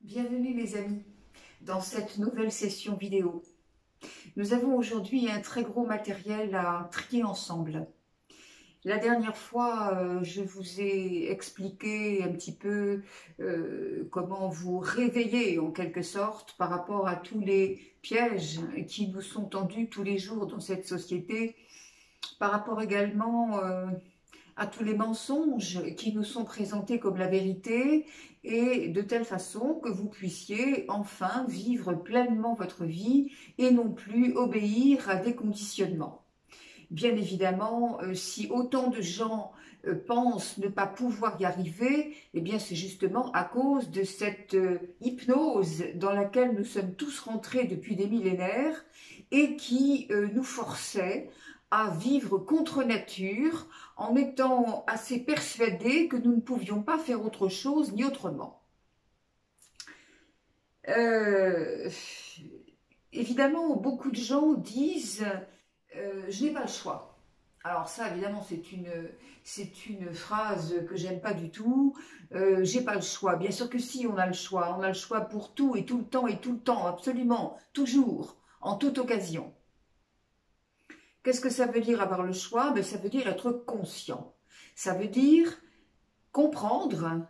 Bienvenue les amis dans cette nouvelle session vidéo. Nous avons aujourd'hui un très gros matériel à trier ensemble. La dernière fois, je vous ai expliqué un petit peu comment vous réveiller en quelque sorte par rapport à tous les pièges qui nous sont tendus tous les jours dans cette société, par rapport également à tous les mensonges qui nous sont présentés comme la vérité et de telle façon que vous puissiez enfin vivre pleinement votre vie et non plus obéir à des conditionnements. Bien évidemment, si autant de gens pensent ne pas pouvoir y arriver, eh bien c'est justement à cause de cette hypnose dans laquelle nous sommes tous rentrés depuis des millénaires et qui nous forçait à vivre contre nature en étant assez persuadés que nous ne pouvions pas faire autre chose ni autrement. Euh, Évidemment, beaucoup de gens disent je n'ai pas le choix. Alors ça, évidemment, c'est une phrase que j'aime pas du tout. J'ai pas le choix. Bien sûr que si, on a le choix. On a le choix pour tout et tout le temps, absolument, toujours, en toute occasion. Qu'est-ce que ça veut dire avoir le choix? Ben, ça veut dire être conscient. Ça veut dire comprendre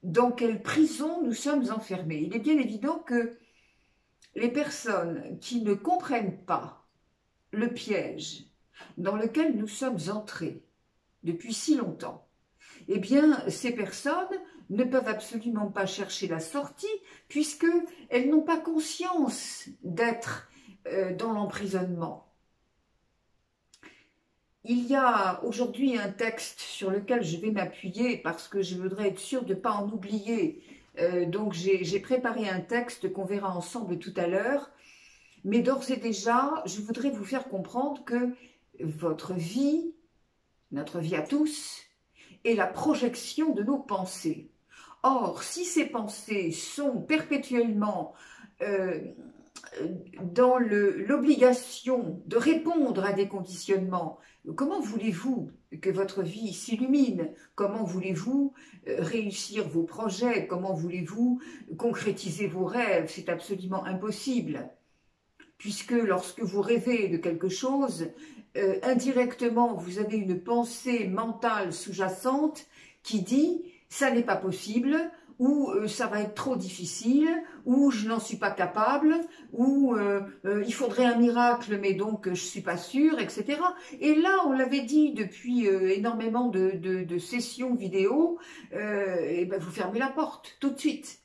dans quelle prison nous sommes enfermés. Il est bien évident que les personnes qui ne comprennent pas le piège dans lequel nous sommes entrés depuis si longtemps, eh bien, ces personnes ne peuvent absolument pas chercher la sortie puisqu'elles n'ont pas conscience d'être dans l'emprisonnement. Il y a aujourd'hui un texte sur lequel je vais m'appuyer parce que je voudrais être sûre de ne pas en oublier. Donc j'ai préparé un texte qu'on verra ensemble tout à l'heure. Mais d'ores et déjà, je voudrais vous faire comprendre que votre vie, notre vie à tous, est la projection de nos pensées. Or, si ces pensées sont perpétuellement dans l'obligation de répondre à des conditionnements, comment voulez-vous que votre vie s'illumine? Comment voulez-vous réussir vos projets? Comment voulez-vous concrétiser vos rêves? C'est absolument impossible. Puisque lorsque vous rêvez de quelque chose, indirectement, vous avez une pensée mentale sous-jacente qui dit « ça n'est pas possible » ou ça va être trop difficile, ou je n'en suis pas capable, ou il faudrait un miracle, mais donc je ne suis pas sûre, etc. Et là, on l'avait dit depuis énormément de sessions vidéo, et ben vous fermez la porte tout de suite.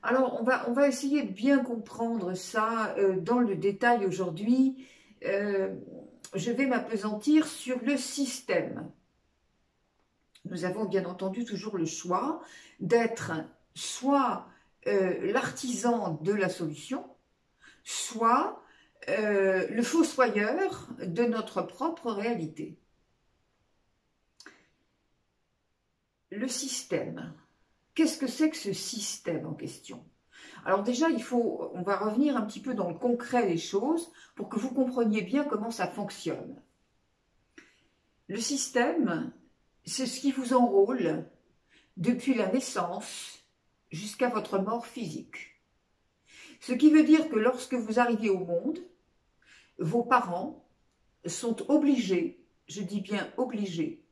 Alors, on va essayer de bien comprendre ça dans le détail aujourd'hui. Je vais m'appesantir sur le système. Nous avons bien entendu toujours le choix d'être soit l'artisan de la solution, soit le fossoyeur de notre propre réalité. Le système. Qu'est-ce que c'est que ce système en question? Alors déjà, on va revenir un petit peu dans le concret des choses pour que vous compreniez bien comment ça fonctionne. Le système, c'est ce qui vous enrôle depuis la naissance jusqu'à votre mort physique. Ce qui veut dire que lorsque vous arrivez au monde, vos parents sont obligés, je dis bien obligés,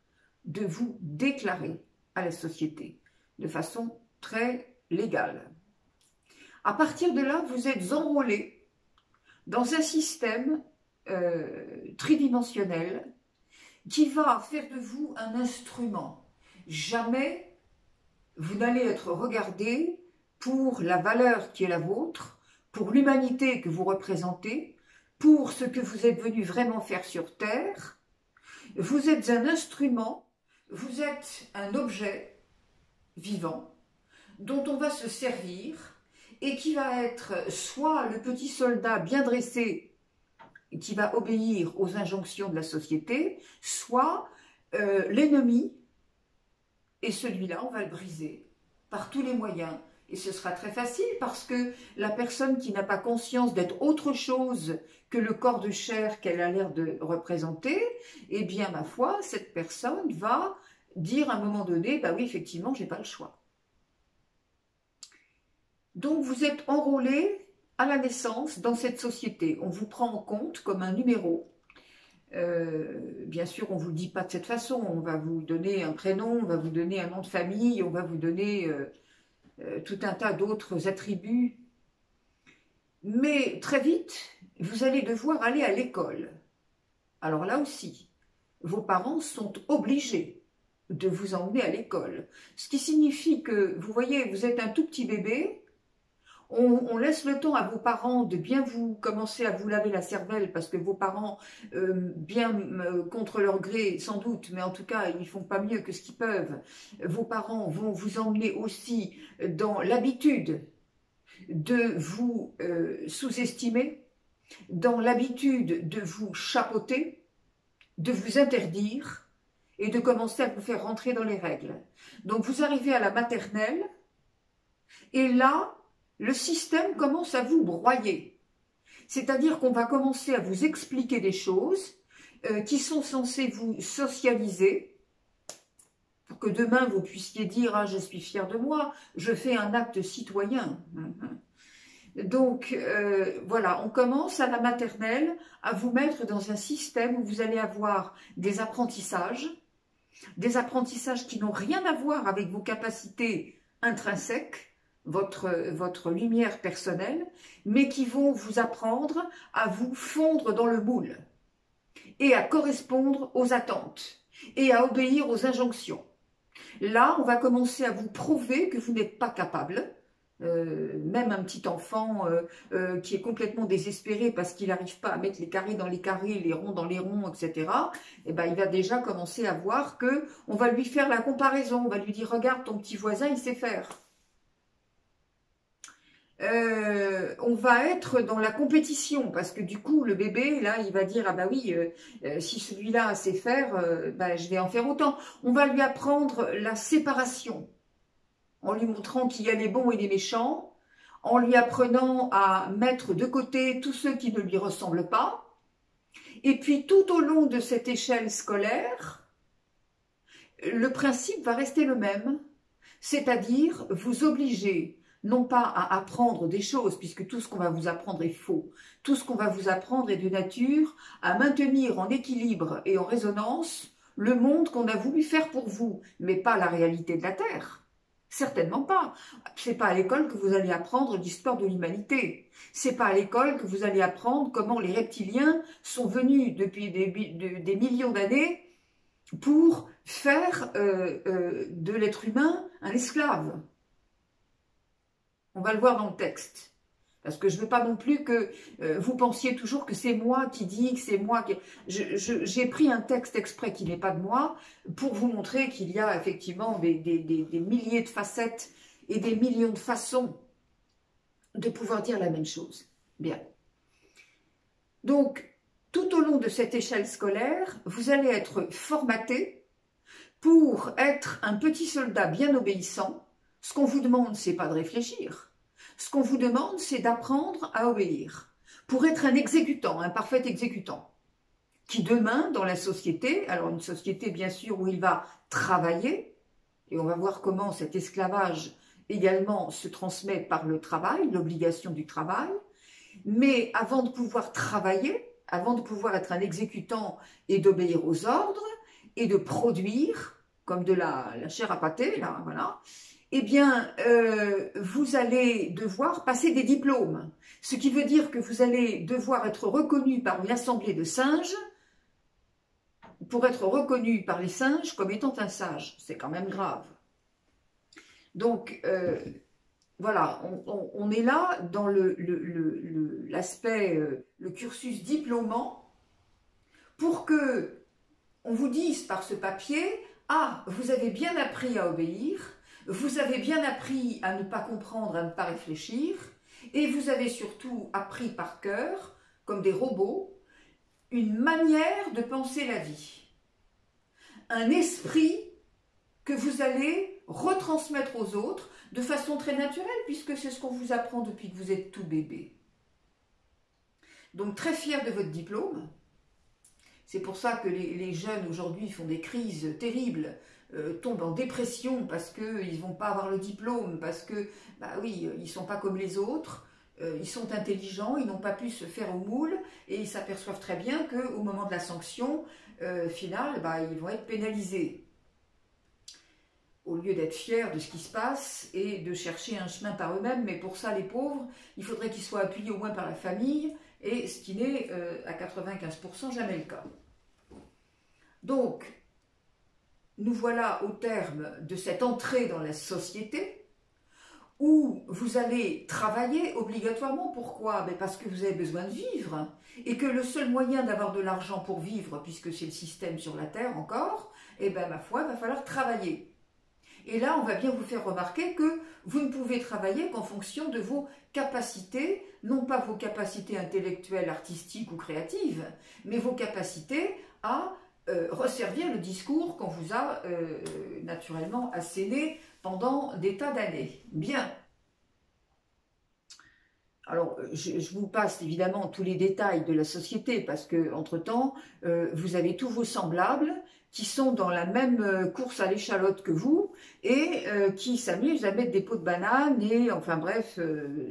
de vous déclarer à la société de façon très légale. À partir de là, vous êtes enrôlé dans un système tridimensionnel qui va faire de vous un instrument. Jamais vous n'allez être regardé pour la valeur qui est la vôtre, pour l'humanité que vous représentez, pour ce que vous êtes venu vraiment faire sur Terre. Vous êtes un instrument, vous êtes un objet vivant dont on va se servir et qui va être soit le petit soldat bien dressé qui va obéir aux injonctions de la société, soit l'ennemi, et celui-là, on va le briser par tous les moyens. Et ce sera très facile parce que la personne qui n'a pas conscience d'être autre chose que le corps de chair qu'elle a l'air de représenter, eh bien, ma foi, cette personne va dire à un moment donné, bah oui, effectivement, j'ai pas le choix. Donc vous êtes enrôlé à la naissance dans cette société. On vous prend en compte comme un numéro. Bien sûr, on ne vous le dit pas de cette façon. On va vous donner un prénom, on va vous donner un nom de famille, on va vous donner tout un tas d'autres attributs. Mais très vite, vous allez devoir aller à l'école. Alors là aussi, vos parents sont obligés de vous emmener à l'école. Ce qui signifie que, vous voyez, vous êtes un tout petit bébé, on laisse le temps à vos parents de bien vous commencer à vous laver la cervelle parce que vos parents, bien contre leur gré sans doute, mais en tout cas ils font pas mieux que ce qu'ils peuvent, vos parents vont vous emmener aussi dans l'habitude de vous sous-estimer, dans l'habitude de vous chapeauter, de vous interdire et de commencer à vous faire rentrer dans les règles. Donc vous arrivez à la maternelle et là, le système commence à vous broyer. C'est-à-dire qu'on va commencer à vous expliquer des choses qui sont censées vous socialiser pour que demain vous puissiez dire « Ah, je suis fier de moi, je fais un acte citoyen ». Donc, voilà, on commence à la maternelle à vous mettre dans un système où vous allez avoir des apprentissages qui n'ont rien à voir avec vos capacités intrinsèques, votre lumière personnelle, mais qui vont vous apprendre à vous fondre dans le moule et à correspondre aux attentes et à obéir aux injonctions. Là, on va commencer à vous prouver que vous n'êtes pas capable. Même un petit enfant qui est complètement désespéré parce qu'il n'arrive pas à mettre les carrés dans les carrés, les ronds dans les ronds, etc., eh ben, il va déjà commencer à voir que on va lui faire la comparaison, on va lui dire « Regarde, ton petit voisin, il sait faire ». On va être dans la compétition parce que du coup le bébé là il va dire ah bah oui si celui-là sait faire bah, je vais en faire autant. On va lui apprendre la séparation en lui montrant qu'il y a les bons et les méchants, en lui apprenant à mettre de côté tous ceux qui ne lui ressemblent pas. Et puis tout au long de cette échelle scolaire, le principe va rester le même, c'est-à-dire vous obliger non pas à apprendre des choses, puisque tout ce qu'on va vous apprendre est faux. Tout ce qu'on va vous apprendre est de nature à maintenir en équilibre et en résonance le monde qu'on a voulu faire pour vous, mais pas la réalité de la Terre. Certainement pas. C'est pas à l'école que vous allez apprendre l'histoire de l'humanité. C'est pas à l'école que vous allez apprendre comment les reptiliens sont venus depuis des millions d'années pour faire de l'être humain un esclave. On va le voir dans le texte. Parce que je ne veux pas non plus que vous pensiez toujours que c'est moi qui dis, que c'est moi qui... J'ai pris un texte exprès qui n'est pas de moi pour vous montrer qu'il y a effectivement des milliers de facettes et des millions de façons de pouvoir dire la même chose. Bien. Donc, tout au long de cette échelle scolaire, vous allez être formaté pour être un petit soldat bien obéissant. Ce qu'on vous demande, ce n'est pas de réfléchir. Ce qu'on vous demande, c'est d'apprendre à obéir. Pour être un exécutant, un parfait exécutant, qui demain, dans la société, alors une société bien sûr où il va travailler, et on va voir comment cet esclavage également se transmet par le travail, l'obligation du travail, mais avant de pouvoir travailler, avant de pouvoir être un exécutant et d'obéir aux ordres, et de produire, comme de la chair à pâté, là, voilà, eh bien, vous allez devoir passer des diplômes. Ce qui veut dire que vous allez devoir être reconnu par une assemblée de singes pour être reconnu par les singes comme étant un sage. C'est quand même grave. Donc, voilà, on est là dans l'aspect, le cursus diplômant pour que on vous dise par ce papier « Ah, vous avez bien appris à obéir ». Vous avez bien appris à ne pas comprendre, à ne pas réfléchir, et vous avez surtout appris par cœur, comme des robots, une manière de penser la vie. Un esprit que vous allez retransmettre aux autres de façon très naturelle, puisque c'est ce qu'on vous apprend depuis que vous êtes tout bébé. Donc très fier de votre diplôme. C'est pour ça que les jeunes aujourd'hui font des crises terribles tombent en dépression parce qu'ils ne vont pas avoir le diplôme, parce que, bah oui, ils ne sont pas comme les autres, ils sont intelligents, ils n'ont pas pu se faire au moule, et ils s'aperçoivent très bien qu'au moment de la sanction finale, bah, ils vont être pénalisés. Au lieu d'être fiers de ce qui se passe et de chercher un chemin par eux-mêmes, mais pour ça, les pauvres, il faudrait qu'ils soient appuyés au moins par la famille, et ce qui n'est à 95% jamais le cas. Donc, nous voilà au terme de cette entrée dans la société, où vous allez travailler obligatoirement. Pourquoi? Parce que vous avez besoin de vivre, et que le seul moyen d'avoir de l'argent pour vivre, puisque c'est le système sur la Terre encore, eh bien, ma foi, il va falloir travailler. Et là, on va bien vous faire remarquer que vous ne pouvez travailler qu'en fonction de vos capacités, non pas vos capacités intellectuelles, artistiques ou créatives, mais vos capacités à resservir le discours qu'on vous a naturellement asséné pendant des tas d'années. Bien. Alors, je vous passe évidemment tous les détails de la société, parce que entre-temps, vous avez tous vos semblables qui sont dans la même course à l'échalote que vous et qui s'amusent à mettre des pots de banane et, enfin bref,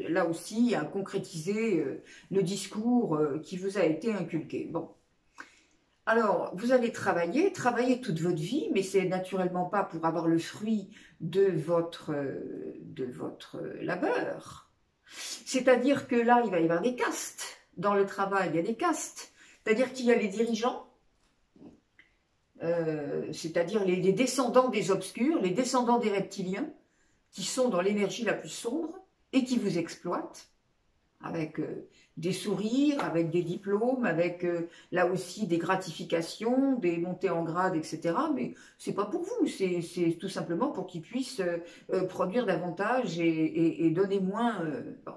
là aussi, à concrétiser le discours qui vous a été inculqué. Bon. Alors, vous allez travailler toute votre vie, mais c'est naturellement pas pour avoir le fruit de votre labeur. C'est-à-dire que là, il va y avoir des castes. Dans le travail, il y a des castes. C'est-à-dire qu'il y a les dirigeants, c'est-à-dire les descendants des obscurs, les descendants des reptiliens, qui sont dans l'énergie la plus sombre et qui vous exploitent avec des sourires, avec des diplômes, avec là aussi des gratifications, des montées en grade, etc. Mais c'est pas pour vous, c'est tout simplement pour qu'ils puissent produire davantage et donner moins. Bon.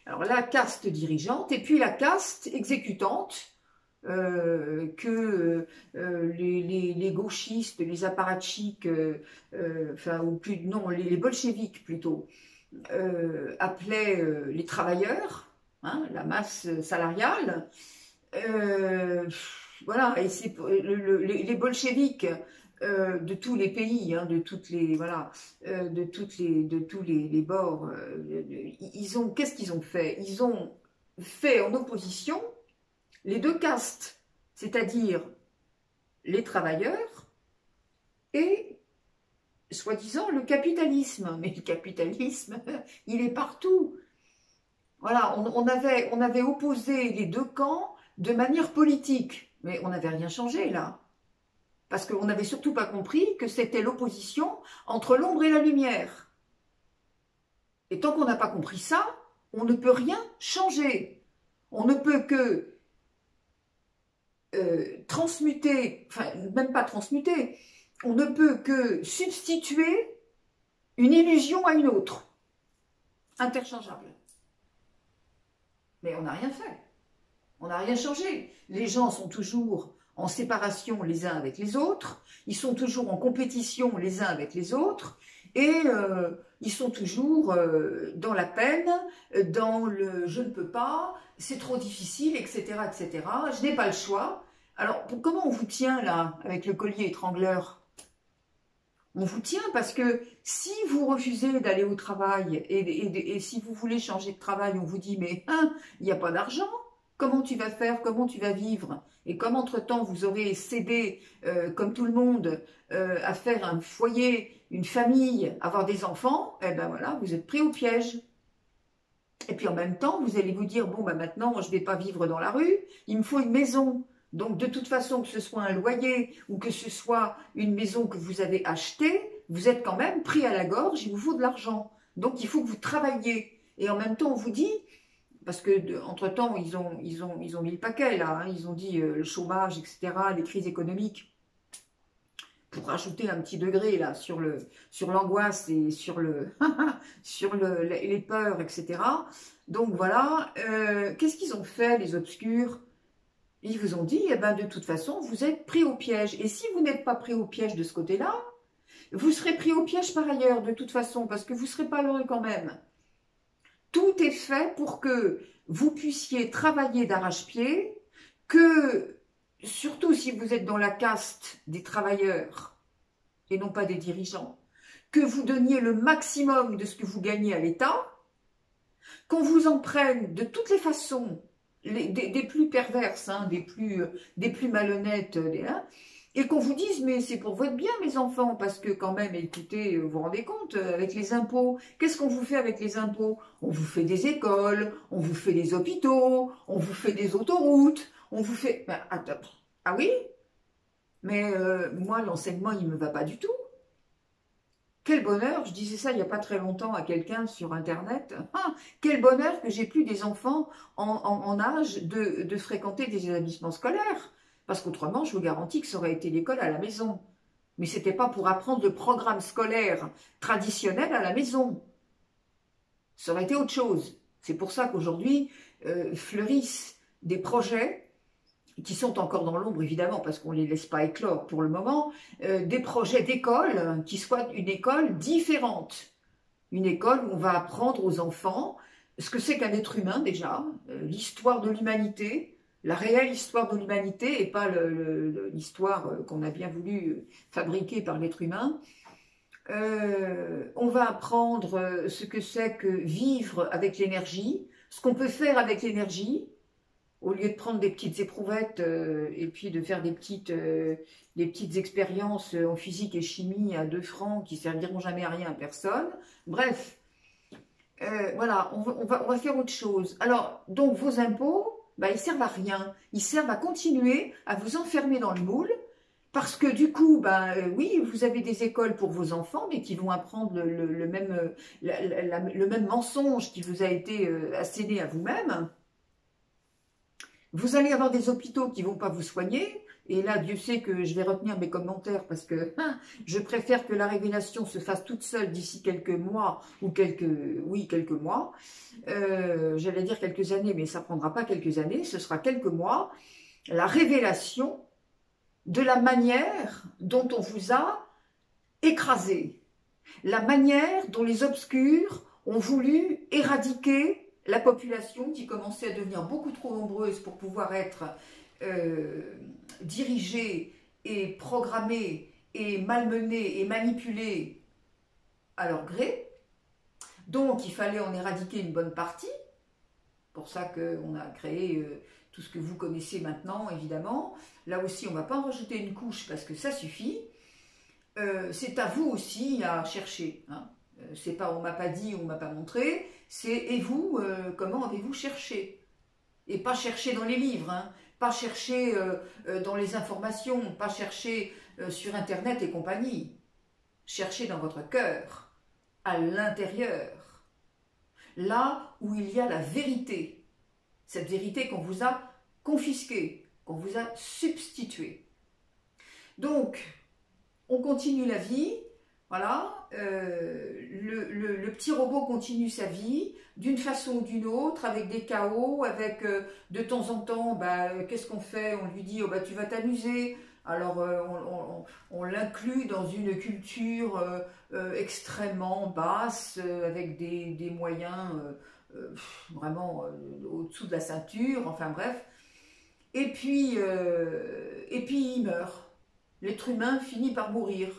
Alors la caste dirigeante et puis la caste exécutante que les gauchistes, les apparatchiks, enfin ou plus non les bolcheviks plutôt appelaient les travailleurs, hein, la masse salariale. Voilà, et c'est les bolcheviks de tous les pays, hein, de toutes les voilà, de tous les bords. Qu'est-ce qu'ils ont fait? Ils ont fait en opposition les deux castes, c'est-à-dire les travailleurs et soi-disant le capitalisme. Mais le capitalisme, il est partout. Voilà, on avait opposé les deux camps de manière politique, mais on n'avait rien changé là. Parce qu'on n'avait surtout pas compris que c'était l'opposition entre l'ombre et la lumière. Et tant qu'on n'a pas compris ça, on ne peut rien changer. On ne peut que transmuter, enfin même pas transmuter, on ne peut que substituer une illusion à une autre, interchangeable. Mais on n'a rien fait, on n'a rien changé. Les gens sont toujours en séparation les uns avec les autres, ils sont toujours en compétition les uns avec les autres, et ils sont toujours dans la peine, dans le « je ne peux pas », c'est trop difficile, etc., etc. Je n'ai pas le choix. Alors, comment on vous tient là, avec le collier étrangleur? On vous tient parce que si vous refusez d'aller au travail et si vous voulez changer de travail, on vous dit « mais hein, il n'y a pas d'argent, comment tu vas faire, comment tu vas vivre ?» Et comme entre-temps vous aurez cédé, comme tout le monde, à faire un foyer, une famille, avoir des enfants, eh ben voilà, vous êtes pris au piège. Et puis en même temps, vous allez vous dire, bon, ben maintenant, je ne vais pas vivre dans la rue, il me faut une maison. Donc de toute façon, que ce soit un loyer ou que ce soit une maison que vous avez achetée, vous êtes quand même pris à la gorge, il vous faut de l'argent. Donc il faut que vous travailliez. Et en même temps, on vous dit, parce que entre-temps, ils ont mis le paquet là, hein, ils ont dit le chômage, etc., les crises économiques, pour rajouter un petit degré là sur l'angoisse et sur les peurs, etc. Donc voilà, qu'est-ce qu'ils ont fait les obscurs? Ils vous ont dit, eh ben, de toute façon, vous êtes pris au piège. Et si vous n'êtes pas pris au piège de ce côté-là, vous serez pris au piège par ailleurs, de toute façon, parce que vous ne serez pas heureux quand même. Tout est fait pour que vous puissiez travailler d'arrache-pied, que, surtout si vous êtes dans la caste des travailleurs, et non pas des dirigeants, que vous donniez le maximum de ce que vous gagnez à l'État, qu'on vous en prenne de toutes les façons, des plus perverses, hein, des plus malhonnêtes, hein, et qu'on vous dise, mais c'est pour votre bien, mes enfants, parce que quand même, écoutez, vous vous rendez compte, avec les impôts, qu'est-ce qu'on vous fait avec les impôts? On vous fait des écoles, on vous fait des hôpitaux, on vous fait des autoroutes, on vous fait... Ben, attends, ah oui? Mais moi, l'enseignement, il ne me va pas du tout. Quel bonheur, je disais ça il n'y a pas très longtemps à quelqu'un sur Internet, ah, quel bonheur que j'ai plus des enfants en âge de fréquenter des établissements scolaires. Parce qu'autrement, je vous garantis que ça aurait été l'école à la maison. Mais ce n'était pas pour apprendre le programme scolaire traditionnel à la maison. Ça aurait été autre chose. C'est pour ça qu'aujourd'hui fleurissent des projets qui sont encore dans l'ombre évidemment parce qu'on ne les laisse pas éclore pour le moment, des projets d'école qui soient une école différente. Une école où on va apprendre aux enfants ce que c'est qu'un être humain déjà, l'histoire de l'humanité, la réelle histoire de l'humanité et pas l'histoire qu'on a bien voulu fabriquer par l'être humain. On va apprendre ce que c'est que vivre avec l'énergie, ce qu'on peut faire avec l'énergie, au lieu de prendre des petites éprouvettes et puis de faire des petites expériences en physique et chimie à 2 francs qui serviront jamais à rien à personne. Bref, voilà, on va faire autre chose. Alors, donc vos impôts, bah, ils servent à rien. Ils servent à continuer à vous enfermer dans le moule parce que du coup, bah, oui, vous avez des écoles pour vos enfants, mais qui vont apprendre le même mensonge qui vous a été asséné à vous-même. Vous allez avoir des hôpitaux qui ne vont pas vous soigner, et là, Dieu sait que je vais retenir mes commentaires parce que je préfère que la révélation se fasse toute seule d'ici quelques mois, ou quelques mois. J'allais dire quelques années, mais ça ne prendra pas quelques années, ce sera quelques mois. La révélation de la manière dont on vous a écrasé, la manière dont les obscurs ont voulu éradiquer la population qui commençait à devenir beaucoup trop nombreuse pour pouvoir être dirigée et programmée et malmenée et manipulée à leur gré. Donc il fallait en éradiquer une bonne partie. C'est pour ça qu'on a créé tout ce que vous connaissez maintenant, évidemment. Là aussi, on ne va pas en rajouter une couche parce que ça suffit. C'est à vous aussi à chercher, hein. C'est pas on m'a pas dit, on m'a pas montré, c'est et vous, comment avez-vous cherché? Et pas chercher dans les livres, hein, pas chercher dans les informations, pas chercher sur Internet et compagnie. Cherchez dans votre cœur, à l'intérieur, là où il y a la vérité. Cette vérité qu'on vous a confisquée, qu'on vous a substituée. Donc, on continue la vie. Voilà, le petit robot continue sa vie d'une façon ou d'une autre, avec des chaos, avec de temps en temps, bah, qu'est-ce qu'on fait? On lui dit, oh, bah, tu vas t'amuser. Alors on l'inclut dans une culture extrêmement basse, avec des moyens vraiment au-dessous de la ceinture, enfin bref. Et puis il meurt. L'être humain finit par mourir.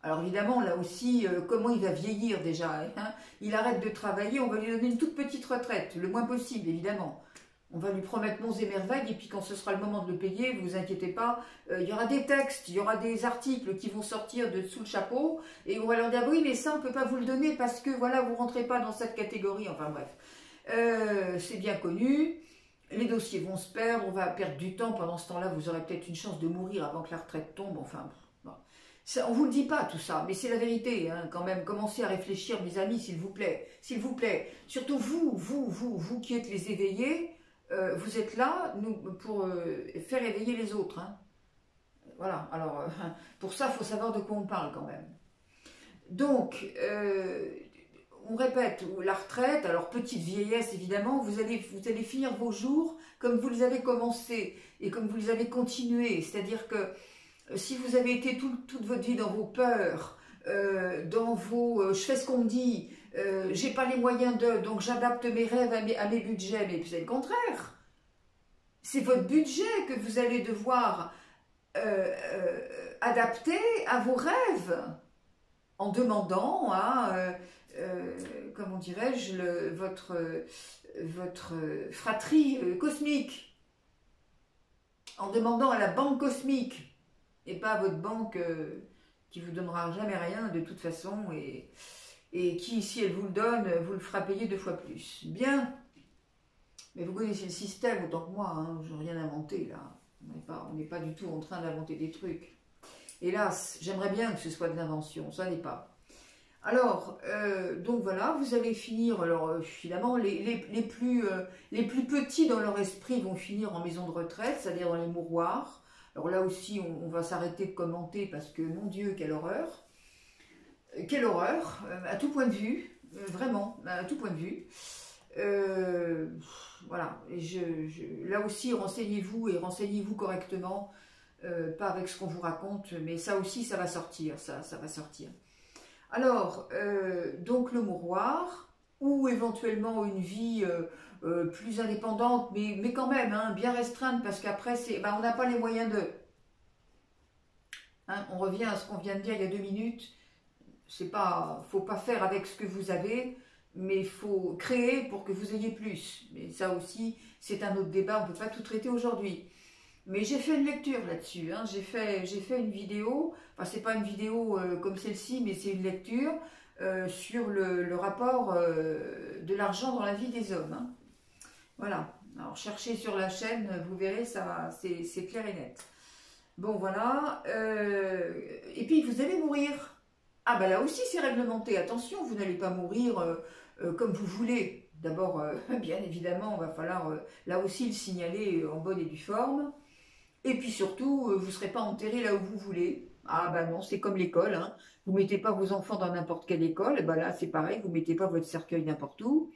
Alors évidemment, là aussi, comment il va vieillir déjà, hein? Il arrête de travailler, on va lui donner une toute petite retraite, le moins possible évidemment. On va lui promettre monts et merveilles, et puis quand ce sera le moment de le payer, vous vous inquiétez pas, il y aura des textes, il y aura des articles qui vont sortir de sous le chapeau, et on va leur dire, oui, mais ça, on ne peut pas vous le donner parce que, voilà, vous ne rentrez pas dans cette catégorie, enfin bref. C'est bien connu, les dossiers vont se perdre, on va perdre du temps, pendant ce temps-là, vous aurez peut-être une chance de mourir avant que la retraite tombe, enfin... Bon. Ça, on ne vous le dit pas tout ça, mais c'est la vérité, hein, quand même. Commencez à réfléchir, mes amis, s'il vous plaît. S'il vous plaît. Surtout vous qui êtes les éveillés, vous êtes là pour faire éveiller les autres. Hein. Voilà, alors, pour ça, il faut savoir de quoi on parle quand même. Donc, on répète, la retraite, alors petite vieillesse évidemment, vous allez finir vos jours comme vous les avez commencés et comme vous les avez continués. C'est-à-dire que si vous avez été toute votre vie dans vos peurs, dans vos je fais ce qu'on me dit, j'ai pas les moyens de, donc j'adapte mes rêves à mes budgets, mais c'est le contraire. C'est votre budget que vous allez devoir adapté à vos rêves, en demandant à, comment dirais-je, votre fratrie cosmique, en demandant à la banque cosmique, et pas à votre banque qui vous donnera jamais rien de toute façon, et qui, si elle vous le donne, vous le fera payer 2 fois plus. Bien, mais vous connaissez le système autant que moi, hein, je n'ai rien inventé là. On n'est pas du tout en train d'inventer des trucs. Hélas, j'aimerais bien que ce soit de l'invention, ça n'est pas. Alors, donc voilà, vous allez finir, alors finalement, les plus petits dans leur esprit vont finir en maison de retraite, c'est-à-dire dans les mouroirs. Alors là aussi, on va s'arrêter de commenter parce que, mon Dieu, quelle horreur. Quelle horreur, à tout point de vue, vraiment, à tout point de vue. Voilà, là aussi, renseignez-vous et renseignez-vous correctement, pas avec ce qu'on vous raconte, mais ça aussi, ça va sortir, ça va sortir. Alors, donc le mouroir, ou éventuellement une vie plus indépendante, mais quand même, hein, bien restreinte, parce qu'après, on n'a pas les moyens de... Hein, on revient à ce qu'on vient de dire il y a 2 minutes, faut pas faire avec ce que vous avez, mais il faut créer pour que vous ayez plus. Mais ça aussi, c'est un autre débat, on ne peut pas tout traiter aujourd'hui. Mais j'ai fait une lecture là-dessus, hein. J'ai fait une vidéo, enfin c'est pas une vidéo comme celle-ci, mais c'est une lecture sur le rapport de l'argent dans la vie des hommes. Hein. Voilà, alors cherchez sur la chaîne, vous verrez, c'est clair et net. Bon voilà, et puis vous allez mourir. Ah bah là aussi c'est réglementé, attention, vous n'allez pas mourir comme vous voulez. D'abord, bien évidemment, il va falloir là aussi le signaler en bonne et due forme. Et puis surtout, vous ne serez pas enterré là où vous voulez. Ah bah non, c'est comme l'école. Hein. Vous ne mettez pas vos enfants dans n'importe quelle école. Bah là, c'est pareil, vous ne mettez pas votre cercueil n'importe où.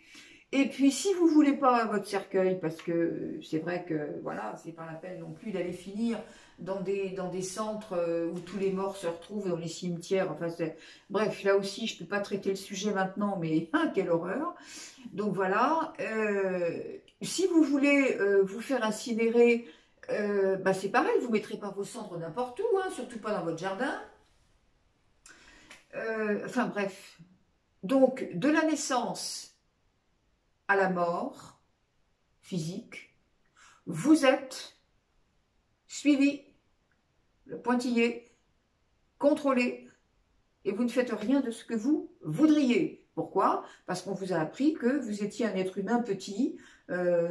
Et puis, si vous ne voulez pas votre cercueil, parce que c'est vrai que, voilà, c'est pas la peine non plus d'aller finir dans des centres où tous les morts se retrouvent, dans les cimetières. Enfin, bref, là aussi, je ne peux pas traiter le sujet maintenant, mais quelle horreur. Donc voilà, si vous voulez vous faire incinérer, c'est pareil, vous ne mettrez pas vos cendres n'importe où, hein, surtout pas dans votre jardin. Enfin bref, donc de la naissance à la mort physique, vous êtes suivi, le pointillé, contrôlé, et vous ne faites rien de ce que vous voudriez. Pourquoi? Parce qu'on vous a appris que vous étiez un être humain petit,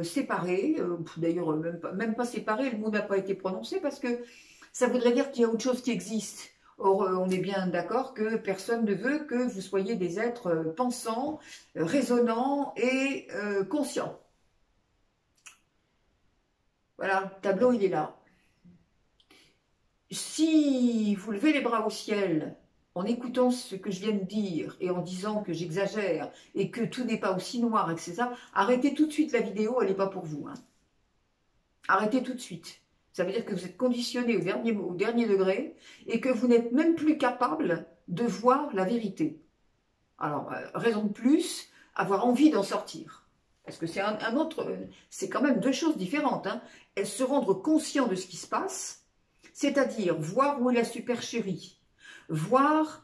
séparé, d'ailleurs même pas séparé, le mot n'a pas été prononcé parce que ça voudrait dire qu'il y a autre chose qui existe. Or, on est bien d'accord que personne ne veut que vous soyez des êtres pensants, raisonnants et conscients. Voilà, le tableau, il est là. Si vous levez les bras au ciel en écoutant ce que je viens de dire et en disant que j'exagère et que tout n'est pas aussi noir, etc., arrêtez tout de suite la vidéo, elle n'est pas pour vous. Hein. Arrêtez tout de suite. Ça veut dire que vous êtes conditionné au dernier degré et que vous n'êtes même plus capable de voir la vérité. Alors, raison de plus, avoir envie d'en sortir. Parce que c'est c'est quand même 2 choses différentes. Hein. Se rendre conscient de ce qui se passe, c'est-à-dire voir où est la supercherie, voir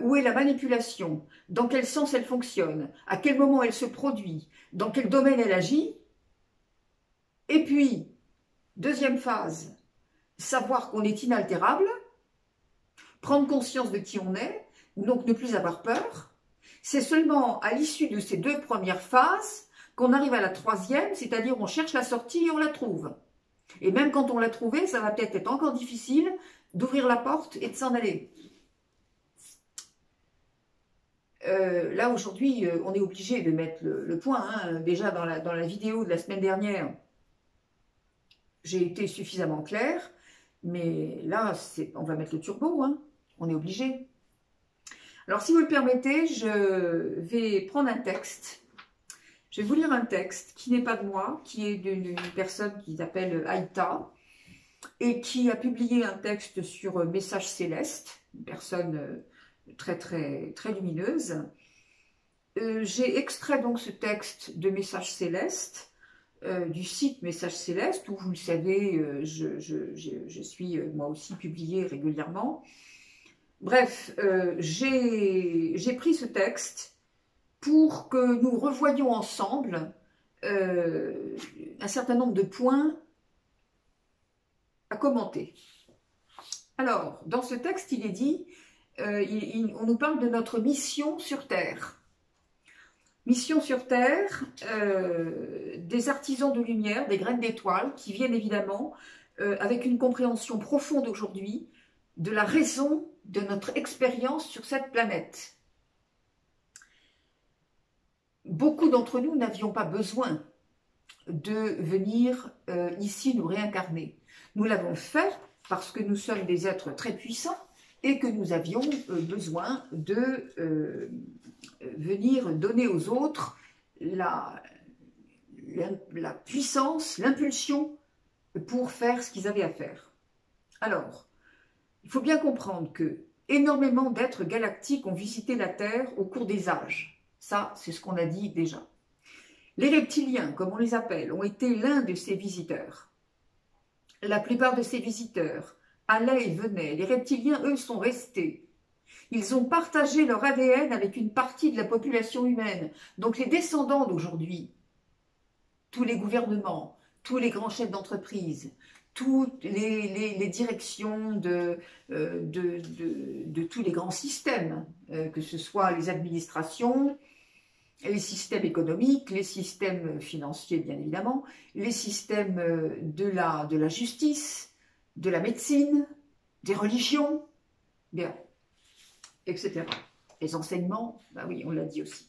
où est la manipulation, dans quel sens elle fonctionne, à quel moment elle se produit, dans quel domaine elle agit. Et puis, deuxième phase, savoir qu'on est inaltérable, prendre conscience de qui on est, donc ne plus avoir peur. C'est seulement à l'issue de ces 2 premières phases qu'on arrive à la 3e, c'est-à-dire on cherche la sortie et on la trouve. Et même quand on l'a trouvée, ça va peut-être être encore difficile d'ouvrir la porte et de s'en aller. Là, aujourd'hui, on est obligé de mettre le point. Hein. Déjà, dans la vidéo de la semaine dernière, j'ai été suffisamment claire, mais là, on va mettre le turbo, hein. On est obligé. Alors, si vous le permettez, je vais prendre un texte. Je vais vous lire un texte qui n'est pas de moi, qui est d'une personne qui s'appelle Aïta, et qui a publié un texte sur Message Céleste, une personne très, très, très lumineuse. J'ai extrait donc ce texte de Message Céleste, du site Message Céleste, où vous le savez, je suis moi aussi publiée régulièrement. Bref, j'ai pris ce texte pour que nous revoyions ensemble un certain nombre de points à commenter. Alors, dans ce texte, il est dit, on nous parle de notre mission sur Terre. Mission sur Terre, des artisans de lumière, des graines d'étoiles, qui viennent évidemment avec une compréhension profonde aujourd'hui de la raison de notre expérience sur cette planète. Beaucoup d'entre nous n'avions pas besoin de venir ici nous réincarner. Nous l'avons fait parce que nous sommes des êtres très puissants et que nous avions besoin de venir donner aux autres la puissance, l'impulsion pour faire ce qu'ils avaient à faire. Alors, il faut bien comprendre que énormément d'êtres galactiques ont visité la Terre au cours des âges. Ça, c'est ce qu'on a dit déjà. Les reptiliens, comme on les appelle, ont été l'un de ces visiteurs. La plupart de ces visiteurs allaient et venaient. Les reptiliens, eux, sont restés. Ils ont partagé leur ADN avec une partie de la population humaine. Donc les descendants d'aujourd'hui, tous les gouvernements, tous les grands chefs d'entreprise, toutes les directions de tous les grands systèmes, que ce soit les administrations, les systèmes économiques, les systèmes financiers bien évidemment, les systèmes de la justice, de la médecine, des religions, bien, etc. Les enseignements, ben oui, on l'a dit aussi.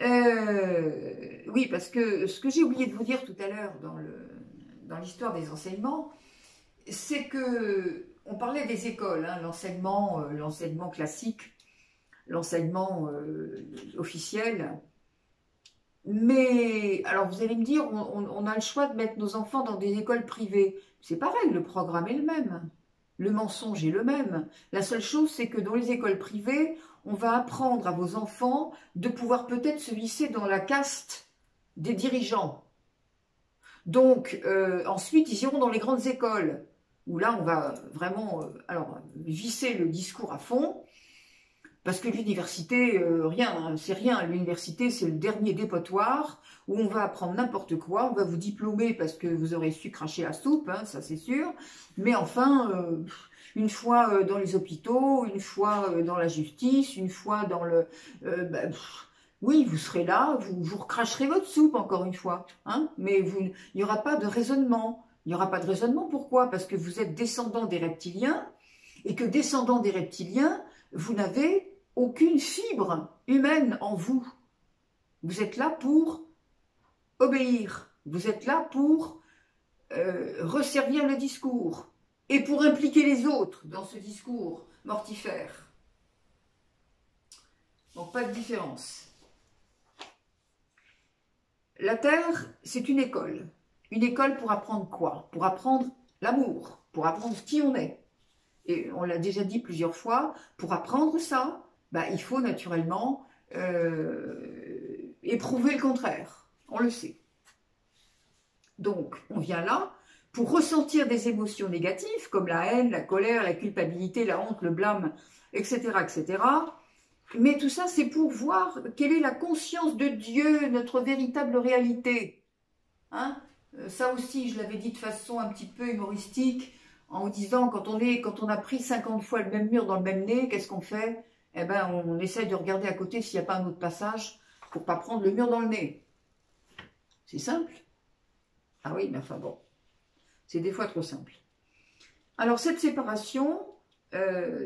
Oui, parce que ce que j'ai oublié de vous dire tout à l'heure dans l'histoire des enseignements, c'est que on parlait des écoles, hein, l'enseignement classique, l'enseignement officiel. Mais, alors vous allez me dire, on a le choix de mettre nos enfants dans des écoles privées. C'est pareil, le programme est le même. Le mensonge est le même. La seule chose, c'est que dans les écoles privées, on va apprendre à vos enfants de pouvoir peut-être se hisser dans la caste des dirigeants. Donc, ensuite, ils iront dans les grandes écoles, où là, on va vraiment visser le discours à fond, parce que l'université, rien, c'est rien. L'université, c'est le dernier dépotoir, où on va apprendre n'importe quoi, on va vous diplômer parce que vous aurez su cracher la soupe, hein, ça c'est sûr, mais enfin, une fois dans les hôpitaux, une fois dans la justice, une fois dans le... oui, vous serez là, vous recracherez votre soupe encore une fois, hein, mais il n'y aura pas de raisonnement. Il n'y aura pas de raisonnement, pourquoi? Parce que vous êtes descendant des reptiliens, et que descendant des reptiliens, vous n'avez aucune fibre humaine en vous. Vous êtes là pour obéir, vous êtes là pour resservir le discours, et pour impliquer les autres dans ce discours mortifère. Donc pas de différence. La Terre, c'est une école. Une école pour apprendre quoi? Pour apprendre l'amour, pour apprendre qui on est. Et on l'a déjà dit plusieurs fois, pour apprendre ça, il faut naturellement éprouver le contraire. On le sait. Donc, on vient là pour ressentir des émotions négatives, comme la haine, la colère, la culpabilité, la honte, le blâme, etc., etc., mais tout ça, c'est pour voir quelle est la conscience de Dieu, notre véritable réalité. Hein? Ça aussi, je l'avais dit de façon un petit peu humoristique, en vous disant, quand on a pris 50 fois le même mur dans le même nez, qu'est-ce qu'on fait? Eh ben, on essaye de regarder à côté s'il n'y a pas un autre passage pour ne pas prendre le mur dans le nez. C'est simple. Ah oui, mais enfin bon, c'est des fois trop simple. Alors, cette séparation...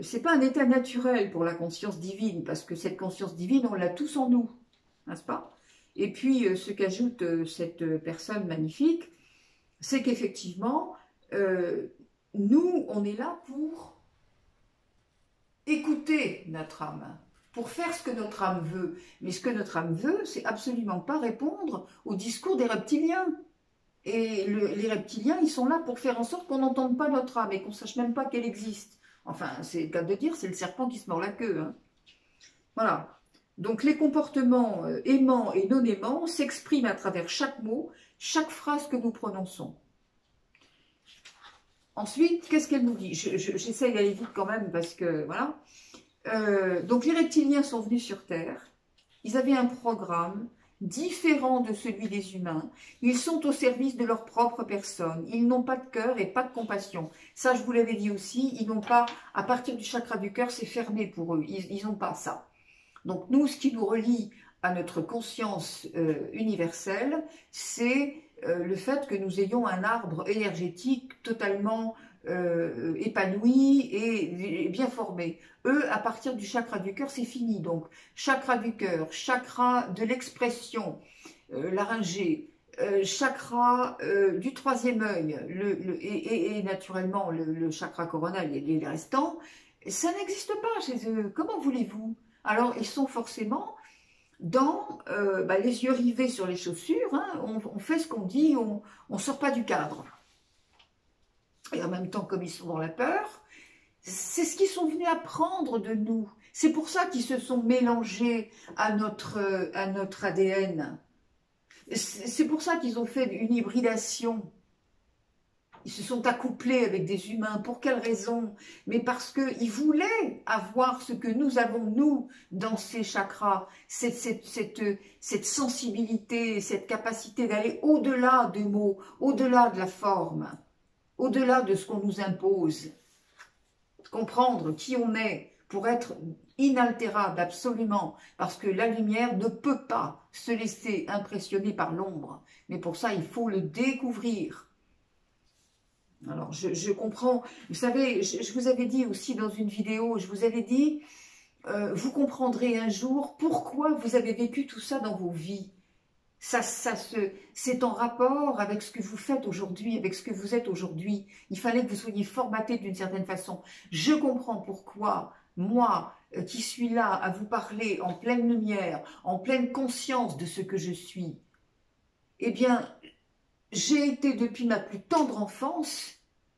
c'est pas un état naturel pour la conscience divine, parce que cette conscience divine, on l'a tous en nous, n'est-ce pas? Et puis, ce qu'ajoute cette personne magnifique, c'est qu'effectivement, nous, on est là pour écouter notre âme, pour faire ce que notre âme veut. Mais ce que notre âme veut, c'est absolument pas répondre au discours des reptiliens. Et les reptiliens, ils sont là pour faire en sorte qu'on n'entende pas notre âme et qu'on ne sache même pas qu'elle existe. Enfin, c'est le cas de dire, c'est le serpent qui se mord la queue. Hein. Voilà. Donc les comportements aimants et non aimants s'expriment à travers chaque mot, chaque phrase que nous prononçons. Ensuite, qu'est-ce qu'elle nous dit? J'essaye d'aller vite quand même parce que, voilà. Donc les reptiliens sont venus sur Terre. Ils avaient un programme différent de celui des humains. Ils sont au service de leur propre personne. Ils n'ont pas de cœur et pas de compassion. Ça, je vous l'avais dit aussi, ils n'ont pas, à partir du chakra du cœur, c'est fermé pour eux. Ils n'ont pas ça. Donc nous, ce qui nous relie à notre conscience universelle, c'est le fait que nous ayons un arbre énergétique totalement épanoui et bien formé. Eux, à partir du chakra du cœur, c'est fini. Donc, chakra du cœur, chakra de l'expression, laryngée, chakra du troisième œil, et naturellement le chakra coronal et les restants, ça n'existe pas chez eux. Comment voulez-vous? Alors, ils sont forcément dans les yeux rivés sur les chaussures, hein, on fait ce qu'on dit, on ne sort pas du cadre. Et en même temps, comme ils sont dans la peur, c'est ce qu'ils sont venus apprendre de nous. C'est pour ça qu'ils se sont mélangés à notre ADN. C'est pour ça qu'ils ont fait une hybridation. Ils se sont accouplés avec des humains. Pour quelle raison? Mais parce qu'ils voulaient avoir ce que nous avons, nous, dans ces chakras. Cette sensibilité, cette capacité d'aller au-delà des mots, au-delà de la forme, au-delà de ce qu'on nous impose. Comprendre qui on est pour être inaltérable, absolument. Parce que la lumière ne peut pas se laisser impressionner par l'ombre. Mais pour ça, il faut le découvrir. Alors, je comprends, vous savez, je vous avais dit aussi dans une vidéo, je vous avais dit, vous comprendrez un jour pourquoi vous avez vécu tout ça dans vos vies. C'est en rapport avec ce que vous faites aujourd'hui, avec ce que vous êtes aujourd'hui. Il fallait que vous soyez formaté d'une certaine façon. Je comprends pourquoi, moi, qui suis là à vous parler en pleine lumière, en pleine conscience de ce que je suis, eh bien, j'ai été depuis ma plus tendre enfance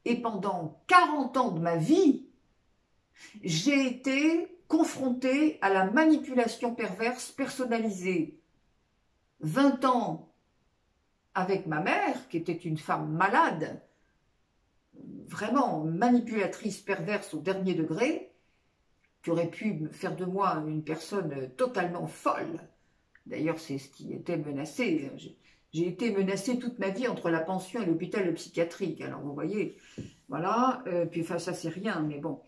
et pendant 40 ans de ma vie, j'ai été confrontée à la manipulation perverse personnalisée. 20 ans avec ma mère, qui était une femme malade, vraiment manipulatrice perverse au dernier degré, qui aurait pu faire de moi une personne totalement folle. D'ailleurs, c'est ce qui était menacé. J'ai été menacée toute ma vie entre la pension et l'hôpital psychiatrique. Alors, vous voyez, voilà. Puis, enfin, ça, c'est rien, mais bon.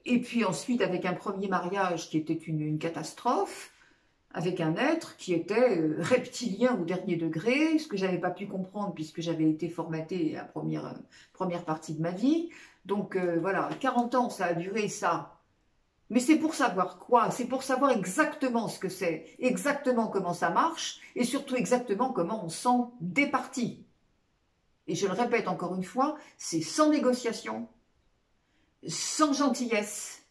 Et puis ensuite, avec un premier mariage qui était une catastrophe, avec un être qui était reptilien au dernier degré, ce que je n'avais pas pu comprendre puisque j'avais été formatée la première partie de ma vie. Donc, voilà, 40 ans, ça a duré ça. Mais c'est pour savoir quoi? C'est pour savoir exactement ce que c'est, exactement comment ça marche, et surtout exactement comment on s'en départit. Et je le répète encore une fois, c'est sans négociation, sans gentillesse.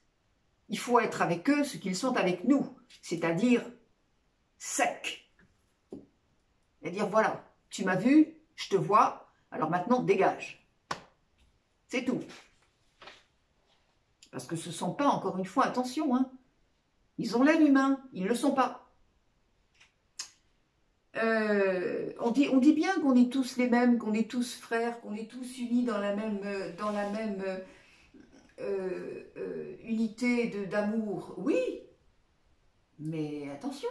Il faut être avec eux ce qu'ils sont avec nous, c'est-à-dire sec. C'est-à-dire, voilà, tu m'as vu, je te vois, alors maintenant dégage. C'est tout. Parce que ce ne sont pas, encore une fois, attention, hein, ils ont l'air humains, ils ne le sont pas. On dit bien qu'on est tous les mêmes, qu'on est tous frères, qu'on est tous unis dans la même unité d'amour. Oui, mais attention,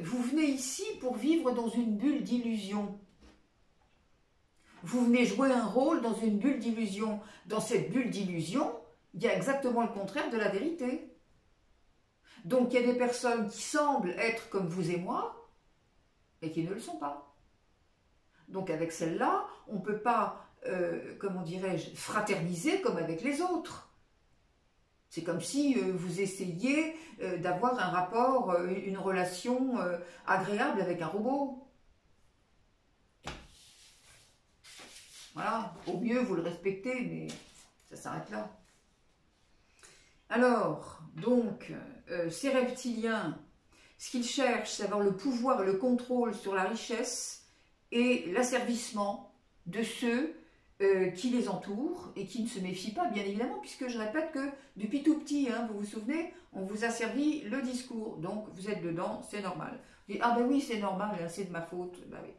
vous venez ici pour vivre dans une bulle d'illusion. Vous venez jouer un rôle dans une bulle d'illusion. Dans cette bulle d'illusion, il y a exactement le contraire de la vérité. Donc, il y a des personnes qui semblent être comme vous et moi, et qui ne le sont pas. Donc, avec celles-là, on ne peut pas, comment dirais-je, fraterniser comme avec les autres. C'est comme si vous essayiez d'avoir un rapport, une relation agréable avec un robot. Voilà, au mieux, vous le respectez, mais ça s'arrête là. Alors, donc, ces reptiliens, ce qu'ils cherchent, c'est avoir le pouvoir et le contrôle sur la richesse et l'asservissement de ceux qui les entourent et qui ne se méfient pas, bien évidemment, puisque je répète que depuis tout petit, hein, vous vous souvenez, on vous a servi le discours, donc vous êtes dedans, c'est normal. Vous dites, ah ben oui, c'est normal, c'est de ma faute, ben oui.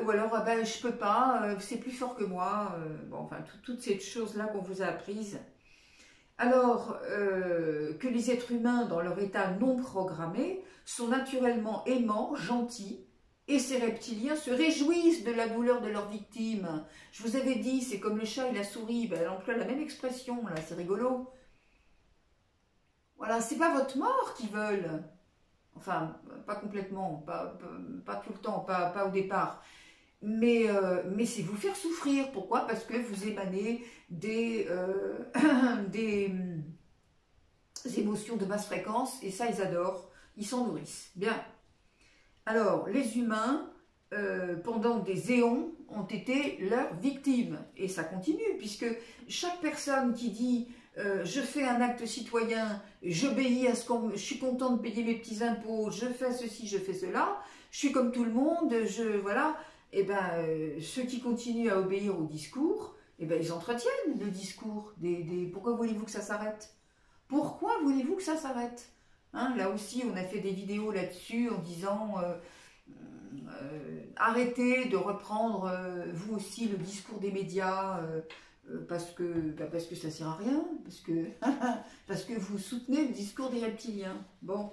Ou alors, ah ben, je peux pas, c'est plus fort que moi, bon, enfin, toutes ces choses-là qu'on vous a apprises. Alors que les êtres humains, dans leur état non programmé, sont naturellement aimants, gentils, et ces reptiliens se réjouissent de la douleur de leurs victimes. Je vous avais dit, c'est comme le chat et la souris, ben, elle emploie la même expression, là, c'est rigolo. Voilà, c'est pas votre mort qu'ils veulent. Enfin, pas complètement, pas tout le temps, pas au départ. Mais c'est vous faire souffrir. Pourquoi? Parce que vous émanez des émotions de basse fréquence, et ça, ils adorent, ils s'en nourrissent. Bien. Alors, les humains, pendant des éons, ont été leurs victimes. Et ça continue, puisque chaque personne qui dit je fais un acte citoyen, j'obéis à ce qu'on... Je suis content de payer mes petits impôts, je fais ceci, je fais cela, je suis comme tout le monde, voilà. Et ben, ceux qui continuent à obéir au discours, et ben, ils entretiennent le discours. Pourquoi voulez-vous que ça s'arrête? Pourquoi voulez-vous que ça s'arrête? Hein, là aussi, on a fait des vidéos là-dessus en disant arrêtez de reprendre vous aussi le discours des médias parce que ça ne sert à rien, parce que vous soutenez le discours des reptiliens. Bon.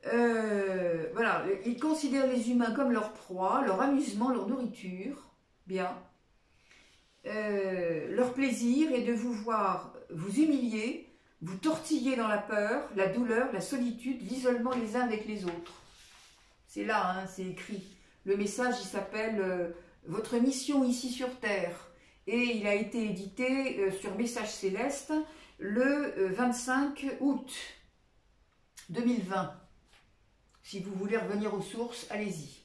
Voilà, ils considèrent les humains comme leur proie, leur amusement, leur nourriture. Bien. Leur plaisir est de vous voir vous humilier, vous tortiller dans la peur, la douleur, la solitude, l'isolement les uns avec les autres. C'est là, hein, c'est écrit. Le message, il s'appelle Votre mission ici sur Terre. Et il a été édité sur Message Céleste le 25 août 2020. Si vous voulez revenir aux sources, allez-y.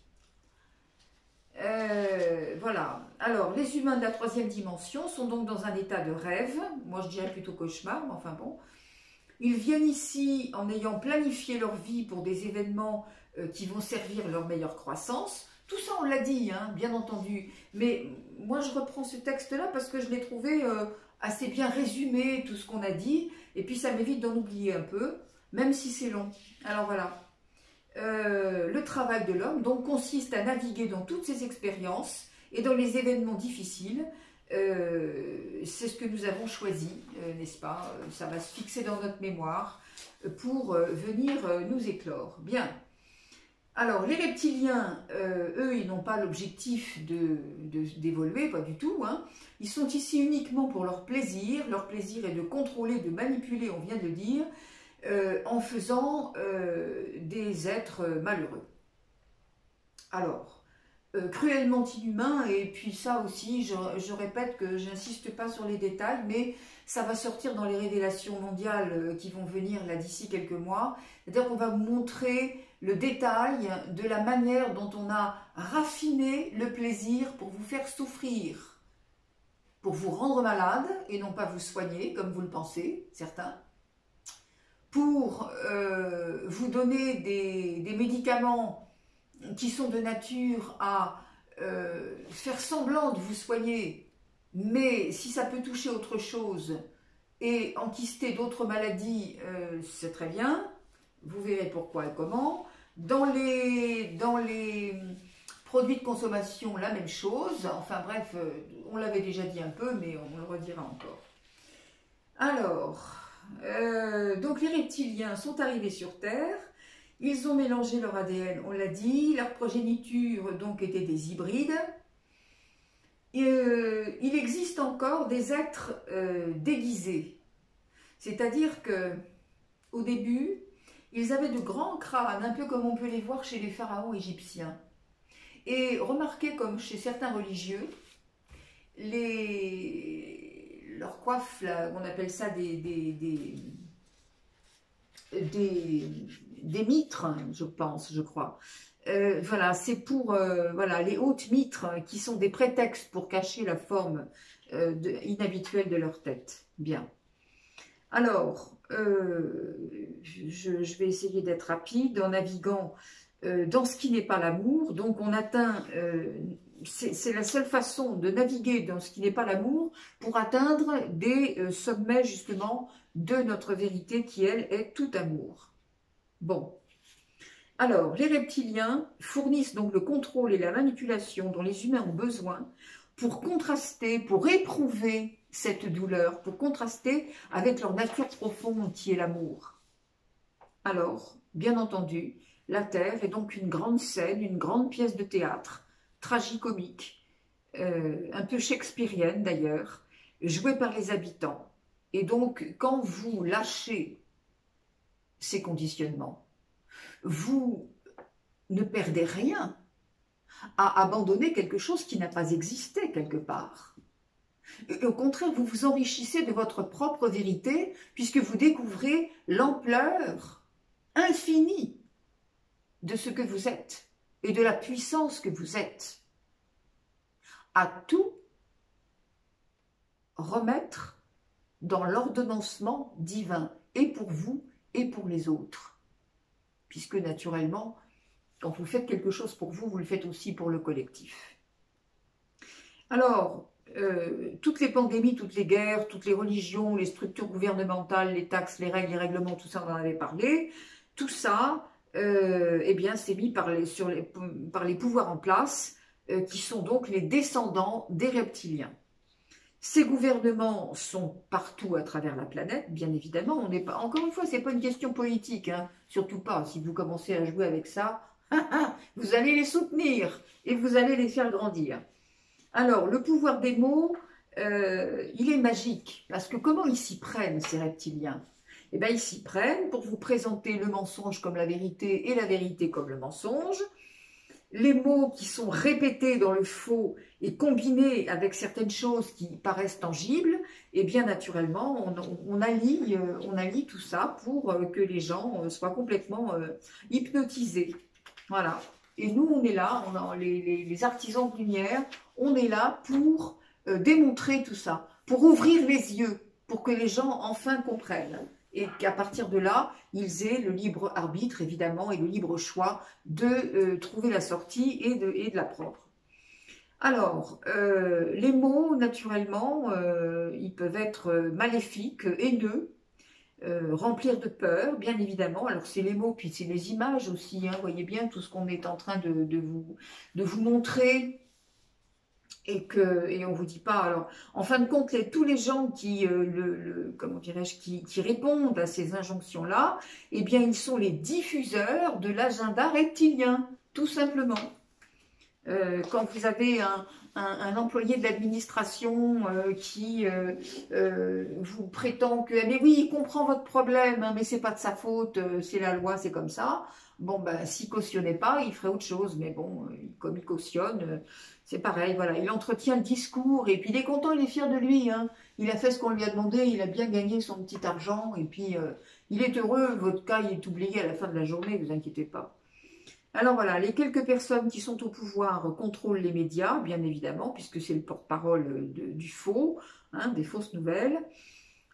Voilà. Alors, les humains de la troisième dimension sont donc dans un état de rêve. Moi, je dirais plutôt cauchemar, mais enfin bon. Ils viennent ici en ayant planifié leur vie pour des événements qui vont servir leur meilleure croissance. Tout ça, on l'a dit, hein, bien entendu. Mais moi, je reprends ce texte-là parce que je l'ai trouvé assez bien résumé, tout ce qu'on a dit. Et puis, ça m'évite d'en oublier un peu, même si c'est long. Alors, voilà. Le travail de l'homme donc consiste à naviguer dans toutes ces expériences et dans les événements difficiles. C'est ce que nous avons choisi, n'est-ce pas? Ça va se fixer dans notre mémoire pour venir nous éclore. Bien. Alors, les reptiliens, eux, ils n'ont pas l'objectif d'évoluer, pas du tout. Hein. Ils sont ici uniquement pour leur plaisir. Leur plaisir est de contrôler, de manipuler, on vient de le dire, en faisant des êtres malheureux. Alors, cruellement inhumain, et puis ça aussi, je répète que j'insiste pas sur les détails, mais ça va sortir dans les révélations mondiales qui vont venir là d'ici quelques mois. C'est-à-dire qu'on va vous montrer le détail de la manière dont on a raffiné le plaisir pour vous faire souffrir, pour vous rendre malade et non pas vous soigner comme vous le pensez, certains, pour vous donner des médicaments qui sont de nature à faire semblant de vous soigner, mais si ça peut toucher autre chose et enquister d'autres maladies, c'est très bien, vous verrez pourquoi et comment. Dans les produits de consommation, la même chose, enfin bref, on l'avait déjà dit un peu, mais on le redira encore. Alors, donc les reptiliens sont arrivés sur Terre. Ils ont mélangé leur ADN, on l'a dit, leur progéniture donc était des hybrides. Il existe encore des êtres déguisés, c'est-à-dire que au début, ils avaient de grands crânes, un peu comme on peut les voir chez les pharaons égyptiens. Et remarquez comme chez certains religieux, leurs coiffes, là, on appelle ça des mitres, je crois. Voilà, c'est pour voilà, les hautes mitres qui sont des prétextes pour cacher la forme inhabituelle de leur tête. Bien. Alors, je vais essayer d'être rapide en naviguant dans ce qui n'est pas l'amour. Donc on atteint, c'est la seule façon de naviguer dans ce qui n'est pas l'amour pour atteindre des sommets justement de notre vérité qui, elle, est tout amour. Bon. Alors, les reptiliens fournissent donc le contrôle et la manipulation dont les humains ont besoin pour contraster, pour éprouver cette douleur, pour contraster avec leur nature profonde qui est l'amour. Alors, bien entendu, la Terre est donc une grande scène, une grande pièce de théâtre, tragicomique, un peu shakespearienne d'ailleurs, jouée par les habitants. Et donc, quand vous lâchez ces conditionnements, vous ne perdez rien à abandonner quelque chose qui n'a pas existé quelque part. Et au contraire, vous vous enrichissez de votre propre vérité puisque vous découvrez l'ampleur infinie de ce que vous êtes et de la puissance que vous êtes. À tout remettre dans l'ordonnancement divin, et pour vous et pour les autres. Puisque naturellement, quand vous faites quelque chose pour vous, vous le faites aussi pour le collectif. Alors, toutes les pandémies, toutes les guerres, toutes les religions, les structures gouvernementales, les taxes, les règles, les règlements, tout ça, on en avait parlé. Tout ça, eh bien, c'est mis par les pouvoirs en place, qui sont donc les descendants des reptiliens. Ces gouvernements sont partout à travers la planète, bien évidemment. On n'est pas, encore une fois, c'est pas une question politique, hein, surtout pas. Si vous commencez à jouer avec ça, vous allez les soutenir et vous allez les faire grandir. Alors, le pouvoir des mots, il est magique, parce que comment ils s'y prennent, ces reptiliens? Eh bien, ils s'y prennent pour vous présenter le mensonge comme la vérité et la vérité comme le mensonge. Les mots qui sont répétés dans le faux et combinés avec certaines choses qui paraissent tangibles, et bien naturellement, on allie tout ça pour que les gens soient complètement hypnotisés. Voilà. Et nous, on est là, les artisans de lumière, on est là pour démontrer tout ça, pour ouvrir les yeux, pour que les gens enfin comprennent. Et qu'à partir de là, ils aient le libre arbitre, évidemment, et le libre choix de trouver la sortie et de la prendre. Alors, les mots, naturellement, ils peuvent être maléfiques, haineux, remplir de peur, bien évidemment. Alors, c'est les mots, puis c'est les images aussi. Hein, vous voyez bien tout ce qu'on est en train de vous montrer. Et on vous dit pas. Alors, en fin de compte, tous les gens qui, comment dirais-je, qui répondent à ces injonctions-là, eh bien, ils sont les diffuseurs de l'agenda reptilien, tout simplement. Quand vous avez un employé de l'administration qui vous prétend que, mais oui, il comprend votre problème, hein, mais c'est pas de sa faute, c'est la loi, c'est comme ça. Bon, ben, s'il cautionnait pas, il ferait autre chose, mais bon, comme il cautionne, c'est pareil, voilà, il entretient le discours, et puis il est content, il est fier de lui, hein. Il a fait ce qu'on lui a demandé, il a bien gagné son petit argent, et puis il est heureux, votre cas, il est oublié à la fin de la journée, ne vous inquiétez pas. Alors voilà, les quelques personnes qui sont au pouvoir contrôlent les médias, bien évidemment, puisque c'est le porte-parole du faux, hein, des fausses nouvelles.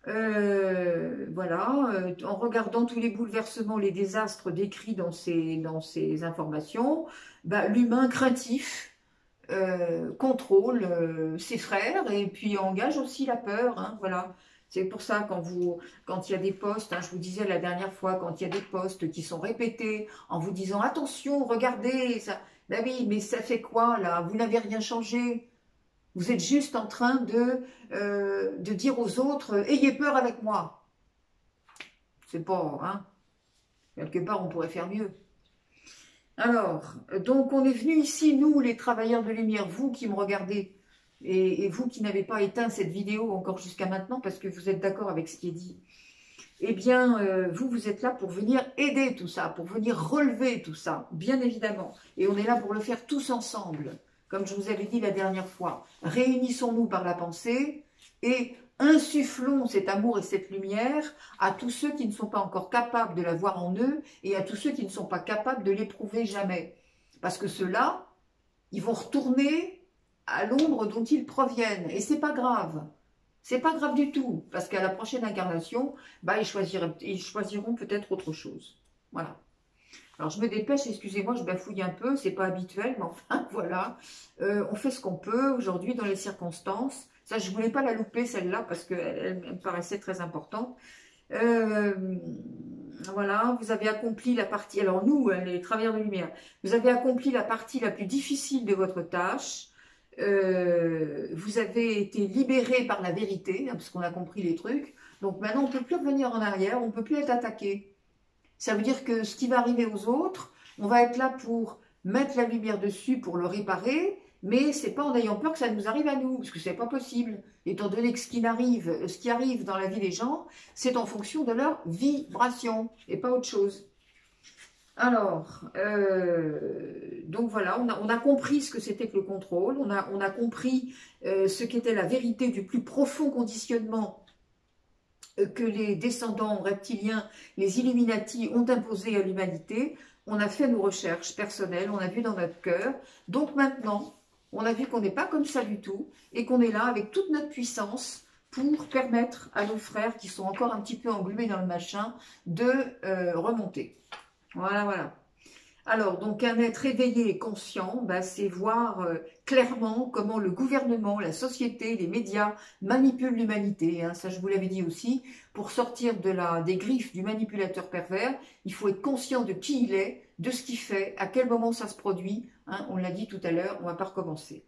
Voilà, en regardant tous les bouleversements, les désastres décrits dans ces informations, bah, l'humain craintif contrôle ses frères et puis engage aussi la peur, hein, voilà. C'est pour ça quand il y a des posts, hein, je vous disais la dernière fois, quand il y a des posts qui sont répétés en vous disant attention, regardez, ça, ben oui, mais ça fait quoi là? Vous n'avez rien changé. Vous êtes juste en train de dire aux autres ayez peur avec moi. C'est pas, hein, quelque part on pourrait faire mieux. Alors, donc on est venu ici, nous les travailleurs de lumière, vous qui me regardez, et vous qui n'avez pas éteint cette vidéo encore jusqu'à maintenant parce que vous êtes d'accord avec ce qui est dit, eh bien, vous êtes là pour venir aider tout ça, pour venir relever tout ça, bien évidemment. Et on est là pour le faire tous ensemble, comme je vous avais dit la dernière fois. Réunissons-nous par la pensée et insufflons cet amour et cette lumière à tous ceux qui ne sont pas encore capables de la voir en eux et à tous ceux qui ne sont pas capables de l'éprouver jamais. Parce que ceux-là, ils vont retourner à l'ombre dont ils proviennent. Et c'est pas grave. C'est pas grave du tout. Parce qu'à la prochaine incarnation, bah, ils choisiront peut-être autre chose. Voilà. Alors, je me dépêche, excusez-moi, je bafouille un peu, c'est pas habituel, mais enfin, voilà. On fait ce qu'on peut aujourd'hui dans les circonstances. Ça, je voulais pas la louper, celle-là, parce qu'elle me paraissait très importante. Euh, voilà, vous avez accompli la partie, alors nous, les travailleurs de lumière, vous avez accompli la partie la plus difficile de votre tâche. Vous avez été libéré par la vérité, hein, parce qu'on a compris les trucs. Donc maintenant, on ne peut plus revenir en arrière, on ne peut plus être attaqué. Ça veut dire que ce qui va arriver aux autres, on va être là pour mettre la lumière dessus, pour le réparer, mais c'est pas en ayant peur que ça nous arrive à nous, parce que c'est pas possible. Étant donné que ce qui arrive dans la vie des gens, c'est en fonction de leur vibration, et pas autre chose. Alors, donc voilà, on a compris ce que c'était que le contrôle, on a compris ce qu'était la vérité du plus profond conditionnement que les descendants reptiliens, les Illuminati, ont imposé à l'humanité. On a fait nos recherches personnelles, on a vu dans notre cœur. Donc maintenant, on a vu qu'on n'est pas comme ça du tout et qu'on est là avec toute notre puissance pour permettre à nos frères qui sont encore un petit peu englués dans le machin de remonter. Voilà, voilà. Alors, donc, un être éveillé et conscient, bah, c'est voir clairement comment le gouvernement, la société, les médias manipulent l'humanité. Hein. Ça, je vous l'avais dit aussi. Pour sortir des griffes du manipulateur pervers, il faut être conscient de qui il est, de ce qu'il fait, à quel moment ça se produit. Hein. On l'a dit tout à l'heure, on ne va pas recommencer.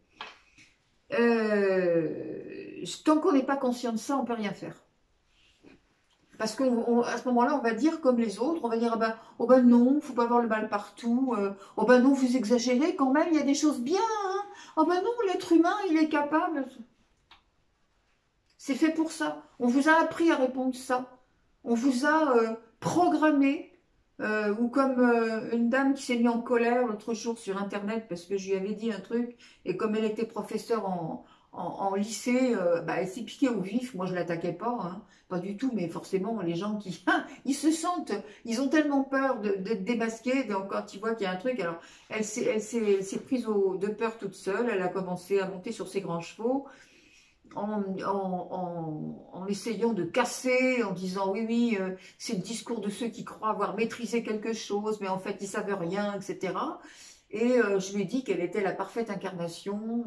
Tant qu'on n'est pas conscient de ça, on ne peut rien faire. Parce qu'à ce moment-là, on va dire comme les autres, on va dire, ah ben, oh ben non, il ne faut pas avoir le mal partout, oh ben non, vous exagérez quand même, il y a des choses bien, hein, oh ben non, l'être humain, il est capable. C'est fait pour ça. On vous a appris à répondre ça. On vous a programmé, ou comme une dame qui s'est mise en colère l'autre jour sur Internet parce que je lui avais dit un truc, et comme elle était professeure en lycée, bah, elle s'est piquée au vif. Moi, je l'attaquais pas, hein, pas du tout, mais forcément, les gens qui, ils se sentent, ils ont tellement peur d'être démasqués, donc quand ils voient qu'il y a un truc, alors elle s'est prise de peur toute seule, elle a commencé à monter sur ses grands chevaux, en essayant de casser, en disant oui, oui, c'est le discours de ceux qui croient avoir maîtrisé quelque chose, mais en fait, ils savent rien, etc. Et je lui ai dit qu'elle était la parfaite incarnation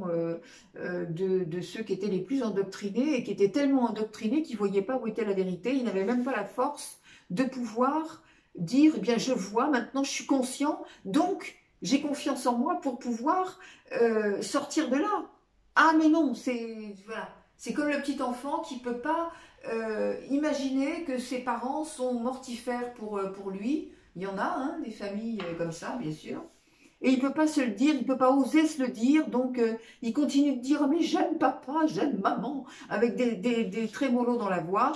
de ceux qui étaient les plus endoctrinés, et qui étaient tellement endoctrinés qu'ils ne voyaient pas où était la vérité, ils n'avaient même pas la force de pouvoir dire, eh bien, je vois, maintenant je suis conscient, donc j'ai confiance en moi pour pouvoir sortir de là. Ah mais non, c'est voilà, c'est comme le petit enfant qui peut pas imaginer que ses parents sont mortifères pour lui. Il y en a, hein, des familles comme ça, bien sûr. Et il peut pas se le dire, il peut pas oser se le dire, donc il continue de dire oh, mais j'aime papa, j'aime maman, avec des trémolos dans la voix,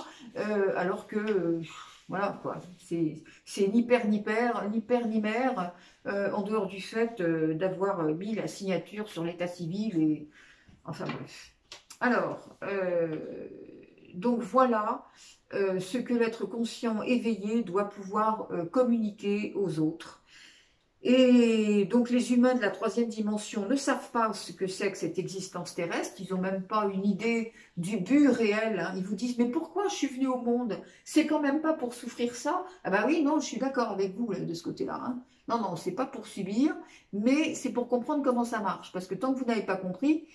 alors que voilà quoi, c'est ni père ni père, ni père ni mère, en dehors du fait d'avoir mis la signature sur l'état civil et enfin bref. Alors, donc voilà ce que l'être conscient éveillé doit pouvoir communiquer aux autres. Et donc les humains de la troisième dimension ne savent pas ce que c'est que cette existence terrestre, ils n'ont même pas une idée du but réel. Hein. Ils vous disent, mais pourquoi je suis venu au monde? C'est quand même pas pour souffrir ça? Ah bah oui, non, je suis d'accord avec vous là, de ce côté-là. Hein. Non, non, c'est pas pour subir, mais c'est pour comprendre comment ça marche. Parce que tant que vous n'avez pas compris,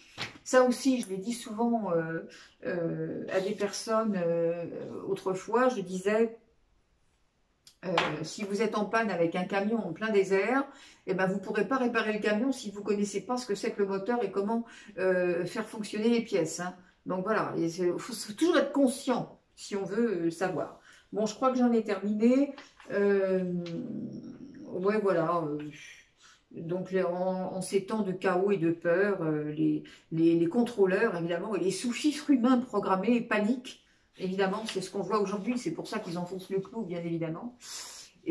ça aussi, je l'ai dit souvent à des personnes autrefois, je disais, si vous êtes en panne avec un camion en plein désert, eh ben vous ne pourrez pas réparer le camion si vous ne connaissez pas ce que c'est que le moteur et comment faire fonctionner les pièces. Hein. Donc voilà, il faut toujours être conscient si on veut savoir. Bon, je crois que j'en ai terminé. Ouais, voilà. Donc en ces temps de chaos et de peur, les contrôleurs, évidemment, et les sous-fifres humains programmés paniquent. Évidemment, c'est ce qu'on voit aujourd'hui, c'est pour ça qu'ils enfoncent le clou, bien évidemment.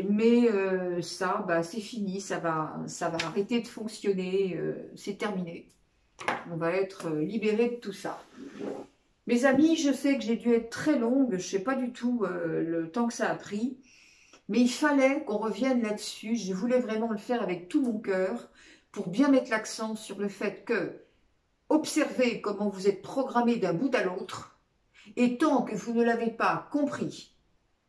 Mais ça, bah, c'est fini, ça va arrêter de fonctionner, c'est terminé. On va être libéré de tout ça. Mes amis, je sais que j'ai dû être très longue, je ne sais pas du tout le temps que ça a pris, mais il fallait qu'on revienne là-dessus. Je voulais vraiment le faire avec tout mon cœur pour bien mettre l'accent sur le fait que observez comment vous êtes programmé d'un bout à l'autre. Et tant que vous ne l'avez pas compris,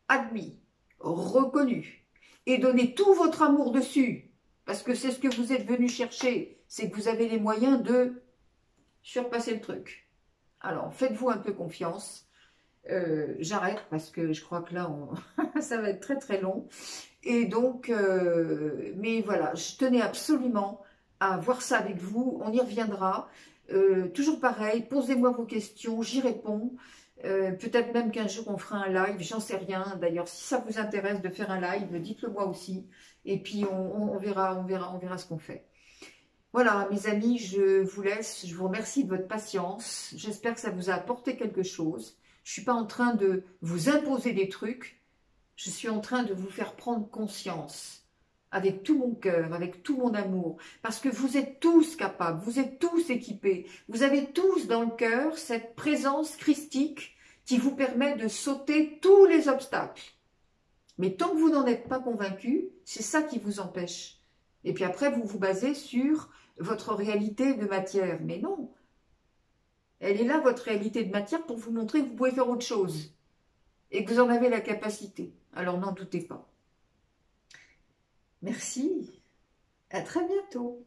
admis, reconnu et donnez tout votre amour dessus, parce que c'est ce que vous êtes venu chercher, c'est que vous avez les moyens de surpasser le truc. Alors, faites-vous un peu confiance. J'arrête parce que je crois que là, ça va être très très long. Et donc, mais voilà, je tenais absolument à voir ça avec vous. On y reviendra. Toujours pareil, posez-moi vos questions, j'y réponds. Peut-être même qu'un jour on fera un live, j'en sais rien. D'ailleurs, si ça vous intéresse de faire un live, dites-le moi aussi. Et puis on verra ce qu'on fait. Voilà, mes amis, je vous laisse. Je vous remercie de votre patience. J'espère que ça vous a apporté quelque chose. Je ne suis pas en train de vous imposer des trucs. Je suis en train de vous faire prendre conscience avec tout mon cœur, avec tout mon amour, parce que vous êtes tous capables, vous êtes tous équipés, vous avez tous dans le cœur cette présence christique qui vous permet de sauter tous les obstacles. Mais tant que vous n'en êtes pas convaincu, c'est ça qui vous empêche. Et puis après, vous vous basez sur votre réalité de matière. Mais non, elle est là, votre réalité de matière, pour vous montrer que vous pouvez faire autre chose et que vous en avez la capacité. Alors n'en doutez pas. Merci, à très bientôt.